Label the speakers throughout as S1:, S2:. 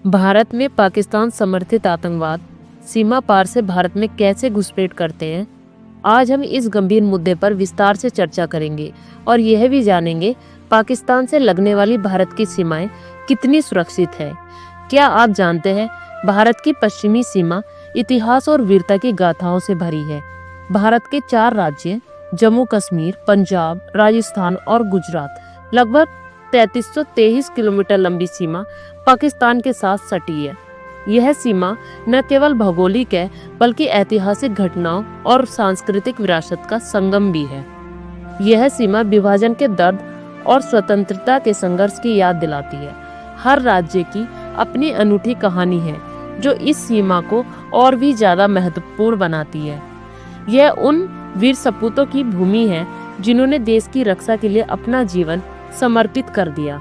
S1: भारत में पाकिस्तान समर्थित आतंकवाद सीमा पार से भारत में कैसे घुसपैठ करते हैं, आज हम इस गंभीर मुद्दे पर विस्तार से चर्चा करेंगे और यह भी जानेंगे पाकिस्तान से लगने वाली भारत की सीमाएं कितनी सुरक्षित है। क्या आप जानते हैं, भारत की पश्चिमी सीमा इतिहास और वीरता की गाथाओं से भरी है। भारत के 4 राज्य जम्मू कश्मीर, पंजाब, राजस्थान और गुजरात लगभग 3323 किलोमीटर लंबी सीमा पाकिस्तान के साथ सटी है। यह सीमा न केवल भौगोलिक है बल्कि ऐतिहासिक घटनाओं और सांस्कृतिक विरासत का संगम भी है। यह सीमा विभाजन के दर्द और स्वतंत्रता के संघर्ष की याद दिलाती है। हर राज्य की अपनी अनूठी कहानी है जो इस सीमा को और भी ज्यादा महत्वपूर्ण बनाती है। यह उन वीर सपूतों की भूमि है जिन्होंने देश की रक्षा के लिए अपना जीवन समर्पित कर दिया।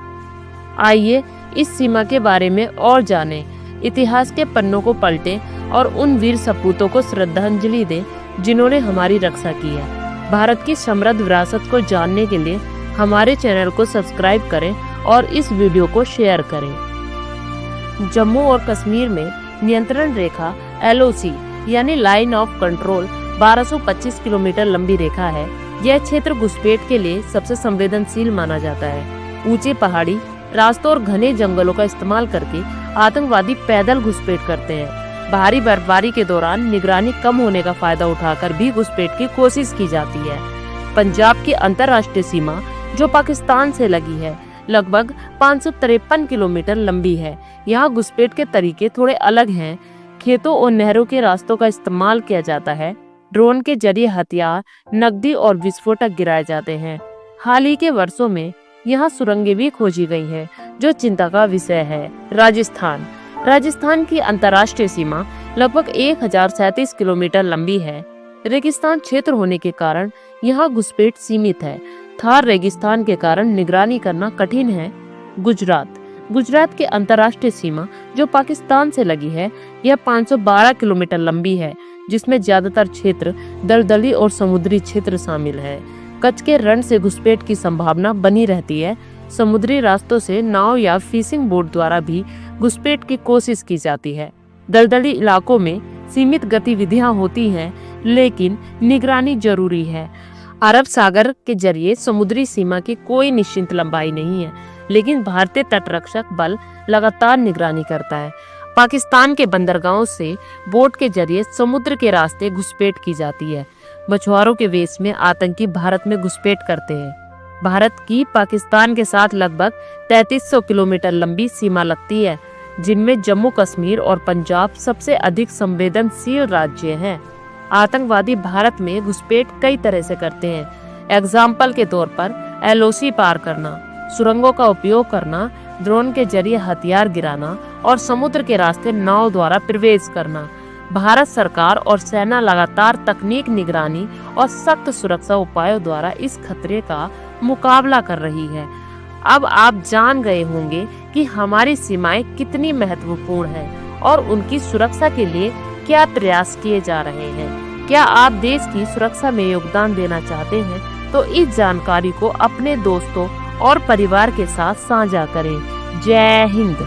S1: आइए इस सीमा के बारे में और जानें, इतिहास के पन्नों को पलटें और उन वीर सपूतों को श्रद्धांजलि दें जिन्होंने हमारी रक्षा की है। भारत की समृद्ध विरासत को जानने के लिए हमारे चैनल को सब्सक्राइब करें और इस वीडियो को शेयर करें। जम्मू और कश्मीर में नियंत्रण रेखा LOC यानी लाइन ऑफ कंट्रोल 1225 किलोमीटर लंबी रेखा है। यह क्षेत्र घुसपैठ के लिए सबसे संवेदनशील माना जाता है। ऊंचे पहाड़ी रास्तों और घने जंगलों का इस्तेमाल करके आतंकवादी पैदल घुसपैठ करते हैं। भारी बर्फबारी के दौरान निगरानी कम होने का फायदा उठाकर भी घुसपैठ की कोशिश की जाती है। पंजाब की अंतर्राष्ट्रीय सीमा जो पाकिस्तान से लगी है लगभग 553 किलोमीटर लंबी है। यहाँ घुसपैठ के तरीके थोड़े अलग हैं। खेतों और नहरों के रास्तों का इस्तेमाल किया जाता है। ड्रोन के जरिए हथियार, नकदी और विस्फोटक गिराए जाते हैं। हाल ही के वर्षों में यहाँ सुरंगें भी खोजी गई हैं, जो चिंता का विषय है। राजस्थान की अंतर्राष्ट्रीय सीमा लगभग 1037 किलोमीटर लंबी है। रेगिस्तान क्षेत्र होने के कारण यहाँ घुसपैठ सीमित है। थार रेगिस्तान के कारण निगरानी करना कठिन है। गुजरात की अंतर्राष्ट्रीय सीमा जो पाकिस्तान से लगी है, यह 512 किलोमीटर लंबी है, जिसमें ज्यादातर क्षेत्र दलदली और समुद्री क्षेत्र शामिल है। कच्छ के रण से घुसपैठ की संभावना बनी रहती है। समुद्री रास्तों से नाव या फिशिंग बोट द्वारा भी घुसपैठ की कोशिश की जाती है। दलदली इलाकों में सीमित गतिविधियां होती हैं, लेकिन निगरानी जरूरी है। अरब सागर के जरिए समुद्री सीमा की कोई निश्चित लंबाई नहीं है, लेकिन भारतीय तटरक्षक बल लगातार निगरानी करता है। पाकिस्तान के बंदरगाहों से बोट के जरिए समुद्र के रास्ते घुसपैठ की जाती है। मछुआरों के वेश में आतंकी भारत में घुसपैठ करते हैं। भारत की पाकिस्तान के साथ लगभग 3300 किलोमीटर लंबी सीमा लगती है, जिनमें जम्मू कश्मीर और पंजाब सबसे अधिक संवेदनशील राज्य हैं। आतंकवादी भारत में घुसपैठ कई तरह से करते हैं। एग्जाम्पल के तौर पर LOC पार करना, सुरंगों का उपयोग करना, ड्रोन के जरिए हथियार गिराना और समुद्र के रास्ते नाव द्वारा प्रवेश करना। भारत सरकार और सेना लगातार तकनीक, निगरानी और सख्त सुरक्षा उपायों द्वारा इस खतरे का मुकाबला कर रही है। अब आप जान गए होंगे कि हमारी सीमाएं कितनी महत्वपूर्ण हैं और उनकी सुरक्षा के लिए क्या प्रयास किए जा रहे हैं। क्या आप देश की सुरक्षा में योगदान देना चाहते हैं तो इस जानकारी को अपने दोस्तों और परिवार के साथ साझा करें। जय हिंद।